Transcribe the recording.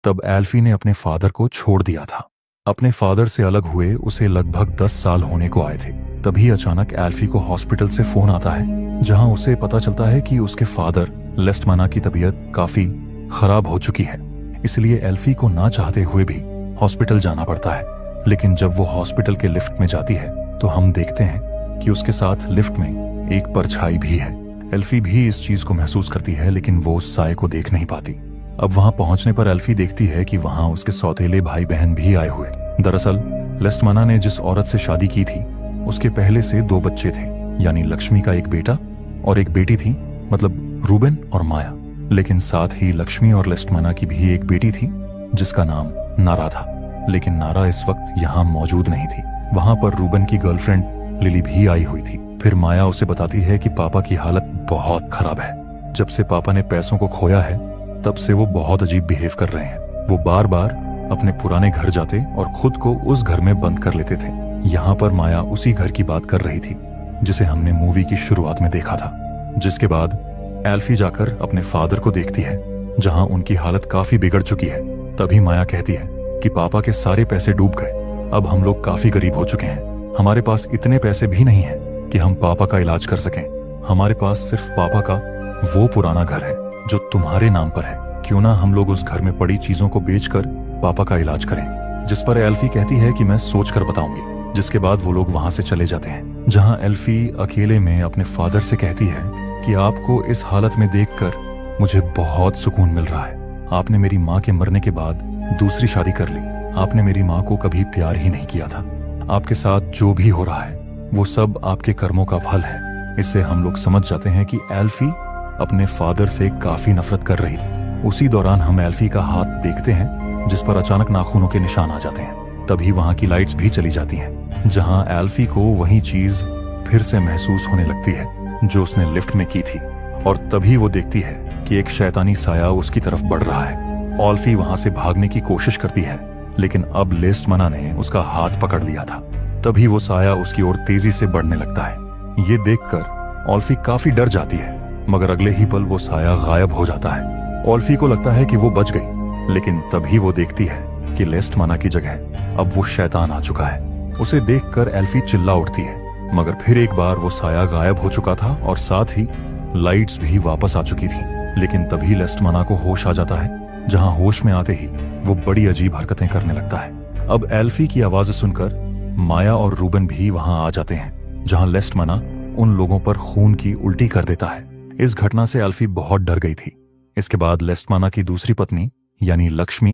तब एल्फी ने अपने फादर को छोड़ दिया था। अपने फादर से अलग हुए उसे लगभग 10 साल होने को आए थे। तभी अचानक एल्फी को हॉस्पिटल से फोन आता है, जहां उसे पता चलता है कि उसके फादर लेस्टमाना की तबीयत काफी खराब हो चुकी है। इसलिए एल्फी को ना चाहते हुए भी हॉस्पिटल जाना पड़ता है। लेकिन जब वो हॉस्पिटल के लिफ्ट में जाती है तो हम देखते हैं कि उसके साथ लिफ्ट में एक परछाई भी है। एल्फी भी इस चीज को महसूस करती है, लेकिन वो उस साए को देख नहीं पाती। अब वहां पहुंचने पर एल्फी देखती है कि वहां उसके सौतेले भाई बहन भी आए हुए। दरअसल लेस्टमाना ने जिस औरत से शादी की थी उसके पहले से 2 बच्चे थे, यानी लक्ष्मी का एक बेटा और एक बेटी थी, मतलब रूबेन और माया। लेकिन साथ ही लक्ष्मी और लेस्टमाना की भी एक बेटी थी जिसका नाम नारा था। लेकिन नारा इस वक्त यहाँ मौजूद नहीं थी। वहां पर रूबेन की गर्लफ्रेंड लिली भी आई हुई थी। फिर माया उसे बताती है कि पापा की हालत बहुत खराब है। जब से पापा ने पैसों को खोया है तब से वो बहुत अजीब बिहेव कर रहे हैं। वो बार बार अपने पुराने घर जाते और खुद को उस घर में बंद कर लेते थे। यहाँ पर माया उसी घर की बात कर रही थी जिसे हमने मूवी की शुरुआत में देखा था। जिसके बाद एल्फी जाकर अपने फादर को देखती है, जहां उनकी हालत काफी बिगड़ चुकी है। तभी माया कहती है कि पापा के सारे पैसे डूब गए। अब हम लोग काफी गरीब हो चुके हैं। हमारे पास इतने पैसे भी नहीं है कि हम पापा का इलाज कर सकें। हमारे पास सिर्फ पापा का वो पुराना घर है जो तुम्हारे नाम पर है। क्यों ना हम लोग उस घर में पड़ी चीजों को बेचकर पापा का इलाज करें। जिस पर एल्फी कहती है कि मैं सोच कर बताऊंगी। जिसके बाद वो लोग वहां से चले जाते हैं, जहां एल्फी अकेले में अपने फादर से कहती है कि आपको इस हालत में देखकर मुझे बहुत सुकून मिल रहा है। आपने मेरी माँ के मरने के बाद दूसरी शादी कर ली। आपने मेरी माँ को कभी प्यार ही नहीं किया था। आपके साथ जो भी हो रहा है वो सब आपके कर्मों का फल है। इससे हम लोग समझ जाते हैं कि एल्फी अपने फादर से काफी नफरत कर रही। उसी दौरान हम एल्फी का हाथ देखते हैं जिस पर अचानक नाखूनों के निशान आ जाते हैं। तभी वहां की लाइट्स भी चली जाती हैं, जहां एल्फी को वही चीज फिर से महसूस होने लगती है जो उसने लिफ्ट में की थी। और तभी वो देखती है कि एक शैतानी साया उसकी तरफ बढ़ रहा है। एल्फी वहां से भागने की कोशिश करती है, लेकिन अब लेस्टमाना ने उसका हाथ पकड़ लिया था। तभी वो साया उसकी ओर तेजी से बढ़ने लगता है। ये देखकर एल्फी काफी डर जाती है, मगर अगले ही पल वो साया गायब हो जाता है। एल्फी को लगता है कि वो बच गई, लेकिन तभी वो देखती है कि लेस्टमाना की जगह अब वो शैतान आ चुका है। उसे देखकर एल्फी चिल्ला उठती है, मगर फिर एक बार वो साया गायब हो चुका था और साथ ही लाइट्स भी वापस आ चुकी थी। लेकिन तभी लेस्टमाना को होश आ जाता है, जहां होश में आते ही वो बड़ी अजीब हरकतें करने लगता है। अब एल्फी की आवाज सुनकर माया और रूबेन भी वहां आ जाते हैं, जहां लेस्टमाना उन लोगों पर खून की उल्टी कर देता है। इस घटना से एल्फी बहुत डर गई थी। इसके बाद लेस्टमाना की दूसरी पत्नी यानी लक्ष्मी